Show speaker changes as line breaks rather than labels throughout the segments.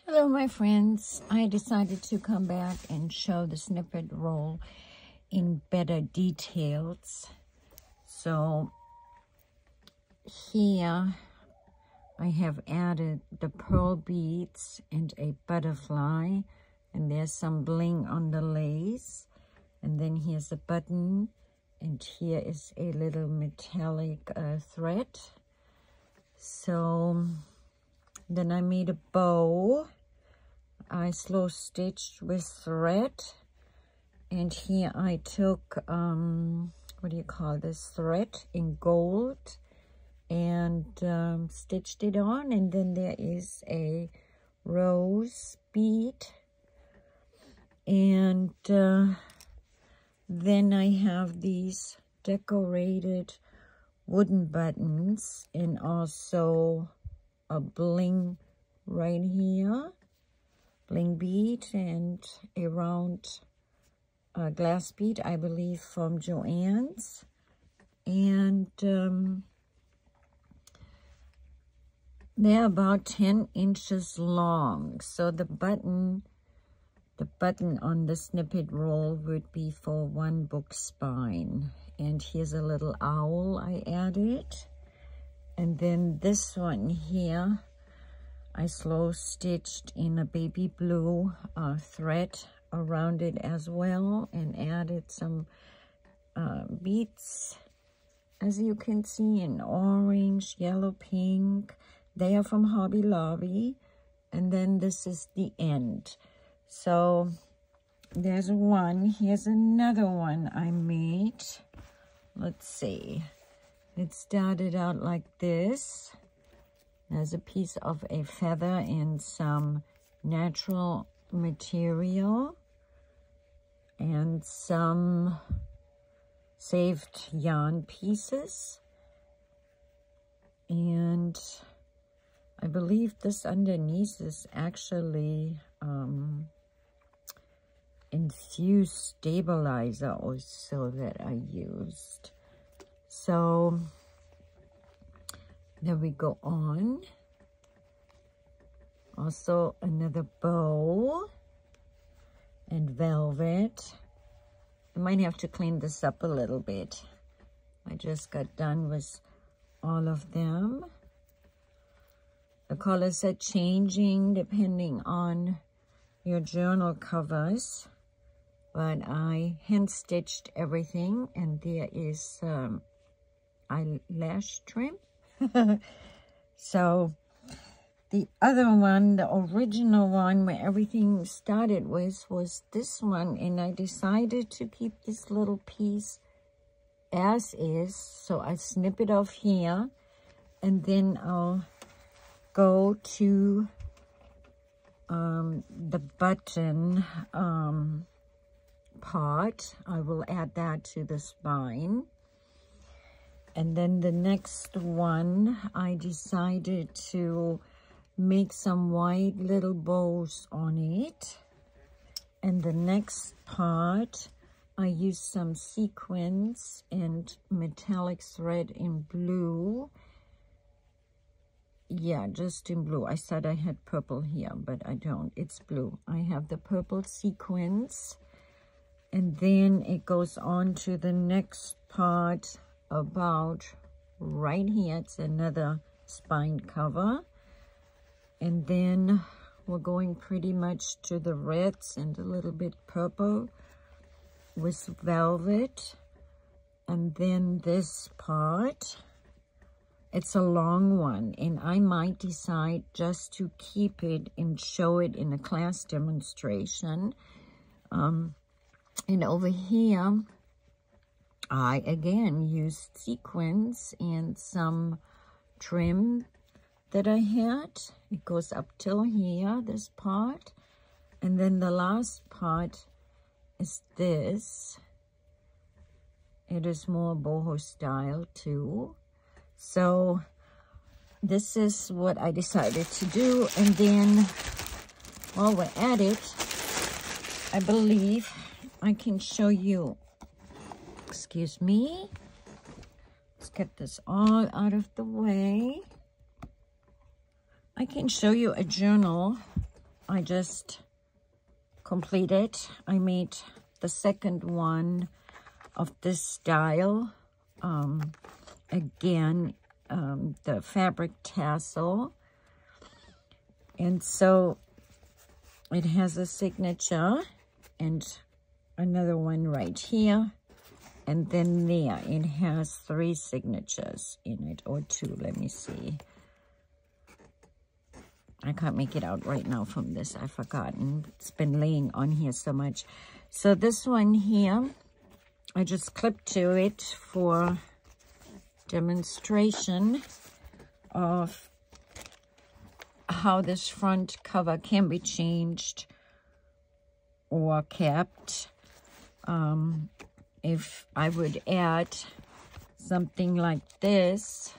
Hello my friends, I decided to come back and show the snippet roll in better details. So here I have added the pearl beads and a butterfly, and there's some bling on the lace, and then here's a button, and here is a little metallic thread. So then I made a bow. I slow stitched with thread, and here I took what do you call this thread in gold and stitched it on, and then there is a rose bead, and then I have these decorated wooden buttons and also a bling right here, bling bead, and a round glass bead, I believe from Joann's, and they're about 10 inches long. So the button on the snippet roll would be for one book spine. And here's a little owl I added, and then this one here I slow stitched in a baby blue thread around it as well, and added some beads, as you can see, in orange, yellow, pink. They are from Hobby Lobby, and then this is the end. So there's one. Here's another one I made. Let's see. It started out like this. There's a piece of a feather and some natural material and some saved yarn pieces. And I believe this underneath is actually infused stabilizer also that I used. So there we go on. Also another bow and velvet. I might have to clean this up a little bit. I just got done with all of them. The colors are changing depending on your journal covers, but I hand stitched everything, and there is eyelash trim. So the other one, the original one where everything started with, was this one, and I decided to keep this little piece as is. So I snip it off here, and then I'll go to the button part. I will add that to the spine. And then the next one, I decided to make some white little bows on it. And the next part, I used some sequins and metallic thread in blue. Yeah, just in blue. I said I had purple here, but I don't. It's blue. I have the purple sequins. And then it goes on to the next part about right here. It's another spine cover. And then we're going pretty much to the reds and a little bit purple with velvet. And then this part, it's a long one, and I might decide just to keep it and show it in a class demonstration. And over here, I again used sequins and some trim that I had. It goes up till here, this part. And then the last part is this. It is more boho style too. So this is what I decided to do. And then while we're at it, I believe I can show you, excuse me, let's get this all out of the way. I can show you a journal I just completed. I made the second one of this style. Again, the fabric tassel. And so it has a signature and another one right here. And then there, it has 3 signatures in it, or 2, let me see. I can't make it out right now from this, I've forgotten. It's been laying on here so much. So this one here, I just clipped to it for demonstration of how this front cover can be changed or kept. If I would add something like this,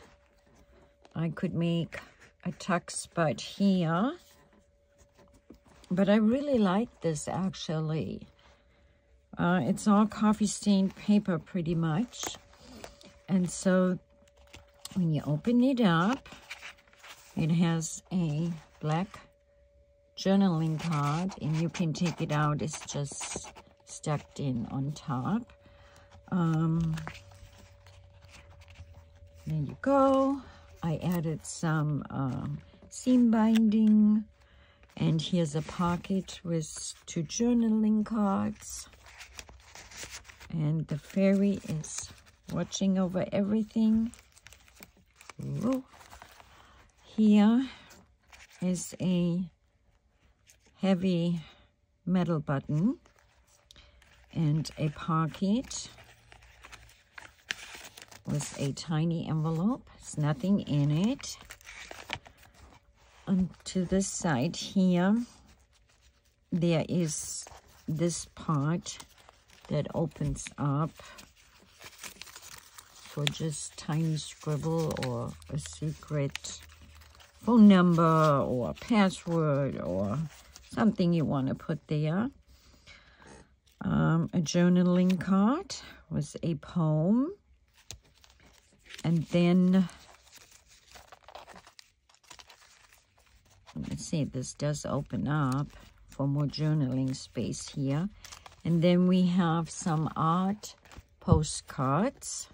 I could make a tuck spot here. But I really like this actually. It's all coffee stained paper pretty much. And so when you open it up, it has a black journaling card, and you can take it out. It's just stuck in on top. There you go. I added some seam binding, and here's a pocket with 2 journaling cards. And the fairy is watching over everything. Ooh. Here is a heavy metal button and a pocket with a tiny envelope. There's nothing in it. And to this side here, there is this part that opens up for just tiny scribble or a secret phone number or password or something you want to put there. A journaling card with a poem. And then, let's see, this does open up for more journaling space here. And then we have some art postcards.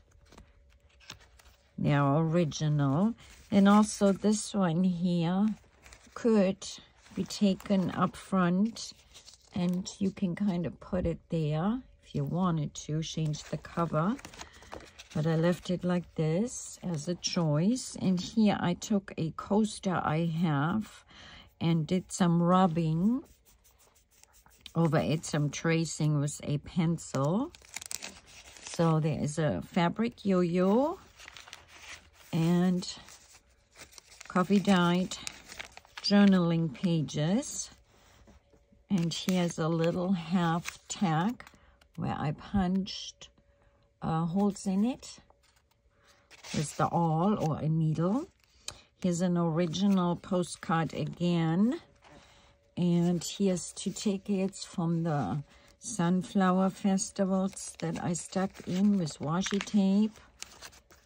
They are original. And also this one here could be taken up front, and you can kind of put it there if you wanted to, change the cover. But I left it like this as a choice. And here I took a coaster I have and did some rubbing over it, some tracing with a pencil. So there is a fabric yo-yo and coffee dyed journaling pages. And here's a little half tag where I punched holes in it with the awl or a needle. Here's an original postcard again. And here's 2 tickets from the sunflower festivals that I stuck in with washi tape.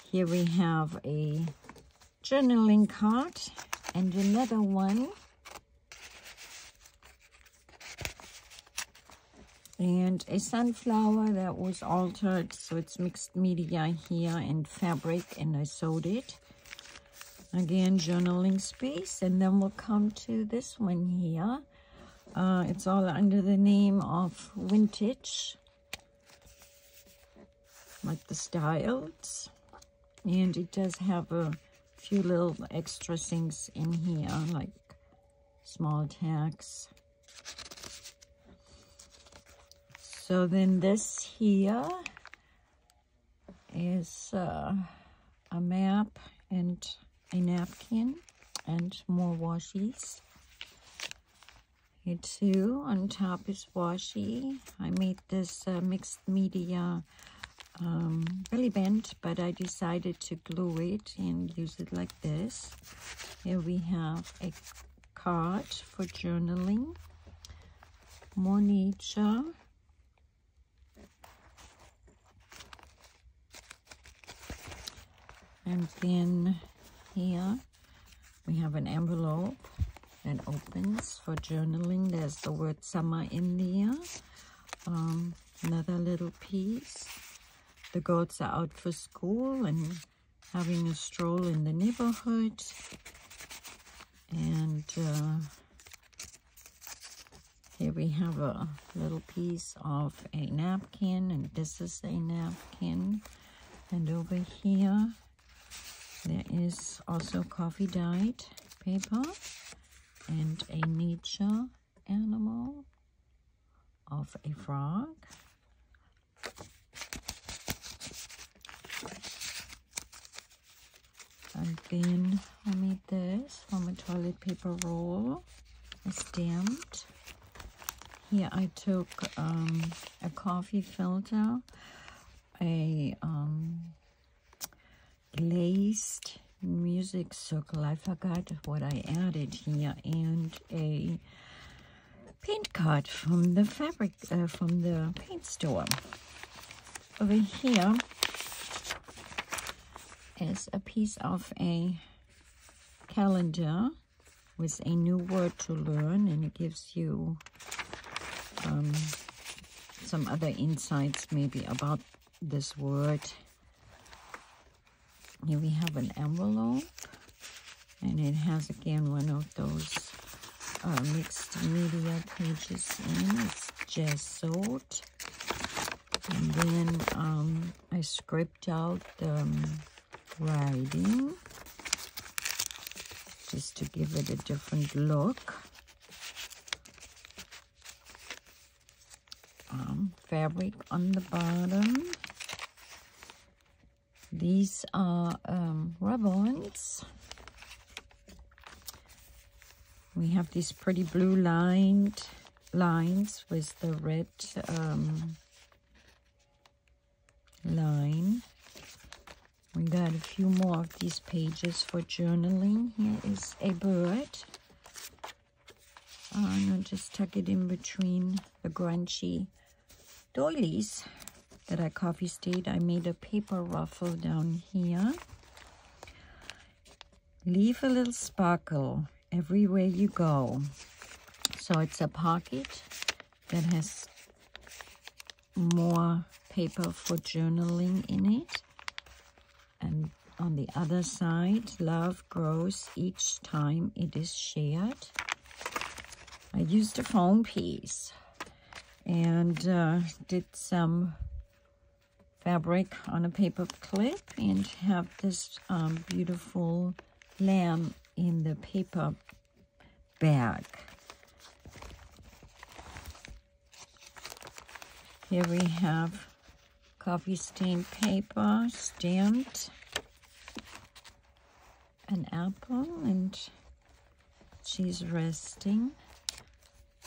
Here we have a journaling card and another one. And a sunflower that was altered, so it's mixed media here and fabric, and I sewed it. Again, journaling space, and then we'll come to this one here. It's all under the name of Vintage, like the styles. And it does have a few little extra things in here, like small tags. So then this here is a map and a napkin and more washies. Here too, on top is washi. I made this mixed media belly band, but I decided to glue it and use it like this. Here we have a card for journaling, more nature. And then here we have an envelope that opens for journaling. There's the word summer in there. Another little piece. The girls are out for school and having a stroll in the neighborhood. And here we have a little piece of a napkin, and this is a napkin. And over here, there is also coffee dyed paper and a nature animal of a frog. Again, I made this from a toilet paper roll, stamped. Here I took a coffee filter, a glazed music circle. I forgot what I added here, and a paint card from the fabric, from the paint store. Over here is a piece of a calendar with a new word to learn, and it gives you some other insights maybe about this word. Here we have an envelope, and it has again one of those mixed media pages in. It's gessoed. And then I scribbled out the writing just to give it a different look. Fabric on the bottom. These are ribbons. We have these pretty blue lines with the red line. We got a few more of these pages for journaling. Here is a bird. And I'll just tuck it in between the grungy doilies that I coffee stayed. I made a paper ruffle down here. Leave a little sparkle everywhere you go. So it's a pocket that has more paper for journaling in it. And on the other side, love grows each time it is shared. I used a foam piece and did some fabric on a paper clip and have this beautiful lamb in the paper bag. Here we have coffee stained paper, stamped, an apple, and she's resting.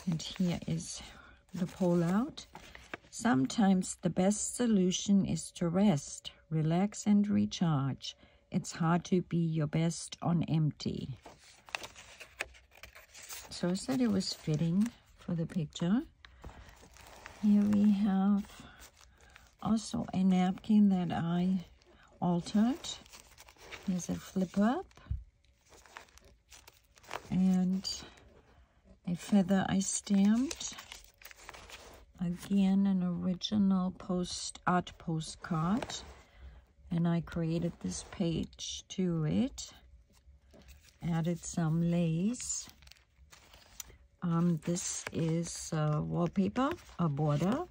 And here is the pull-out. Sometimes the best solution is to rest, relax, and recharge. It's hard to be your best on empty. So I said it was fitting for the picture. Here we have also a napkin that I altered. Here's a flip up and a feather I stamped. Again, an original art postcard, and I created this page to it. Added some lace. This is wallpaper, a border,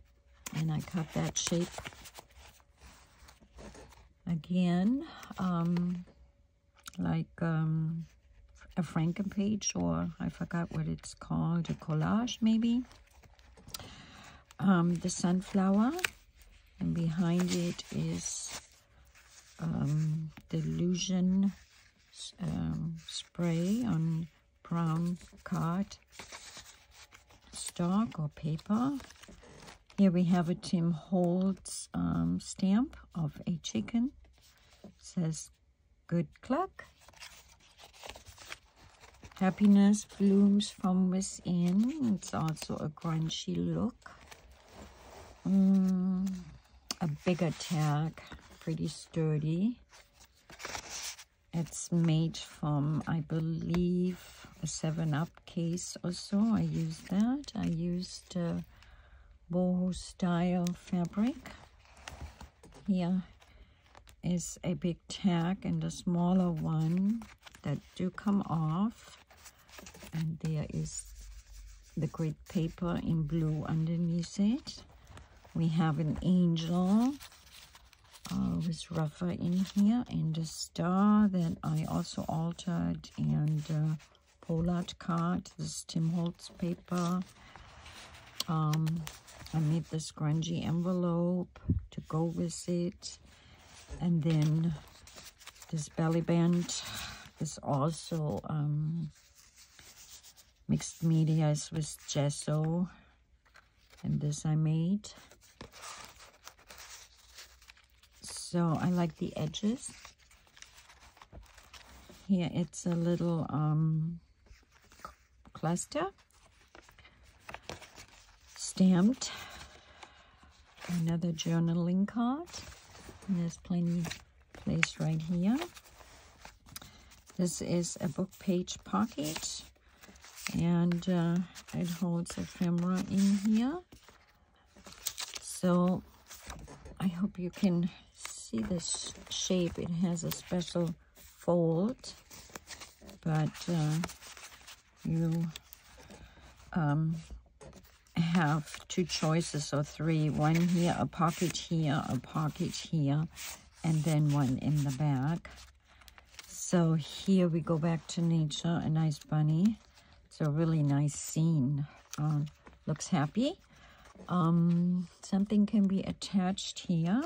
and I cut that shape again, like a Franken page, or I forgot what it's called, a collage maybe. The sunflower, and behind it is Delusion spray on brown card stock or paper. Here we have a Tim Holtz stamp of a chicken. It says, "Good luck. Happiness blooms from within." It's also a grungy look. A bigger tag, pretty sturdy. It's made from, I believe, a 7-Up case or so. I used that. I used boho style fabric. Here is a big tag and a smaller one that do come off. And there is the grid paper in blue underneath it. We have an angel with rougher in here, and a star that I also altered, and Pollard card. This is Tim Holtz paper. I made the scrunchie envelope to go with it, and then this belly band is also mixed media with gesso, and this I made. So I like the edges. Here it's a little cluster stamped. Another journaling card. And there's plenty place right here. This is a book page pocket, and it holds ephemera in here. So I hope you can see this shape. It has a special fold, but you have two choices or three. One here, a pocket here, and then one in the back. So here we go back to nature, a nice bunny. It's a really nice scene. Looks happy. Something can be attached here.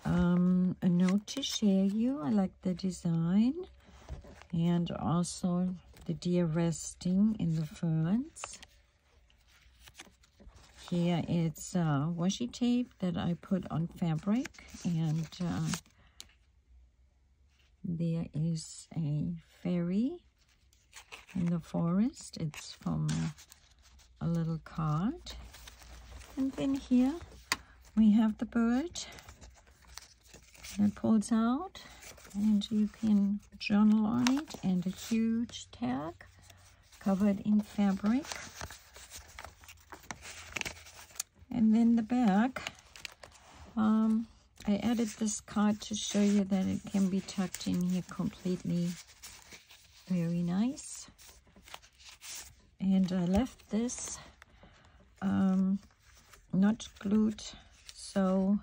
A note to share you. I like the design. And also the deer resting in the ferns. Here it's washi tape that I put on fabric, and there is a fairy in the forest. It's from a little card. And then here we have the bird that pulls out, and you can journal on it, and a huge tag covered in fabric. And then the back, I added this card to show you that it can be tucked in here completely. Very nice. And I left this not glued, so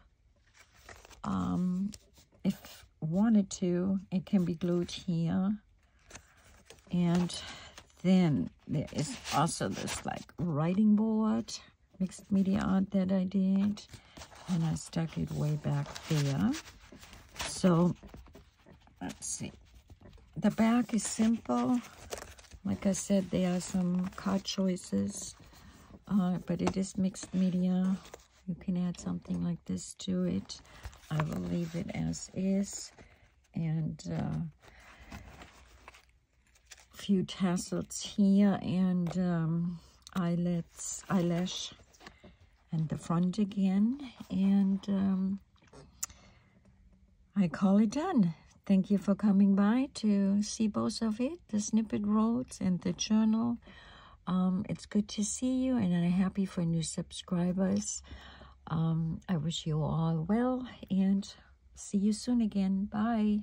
if wanted to, it can be glued here. And then there is also this like writing board, mixed media art that I did, and I stuck it way back there. So let's see, the back is simple. Like I said, there are some card choices, but it is mixed media. You can add something like this to it. I will leave it as is, and few tassels here, and eyelash and the front again, and I call it done. Thank you for coming by to see both of it, the snippet rolls and the journal. It's good to see you, and I'm happy for new subscribers. I wish you all well, and see you soon again. Bye.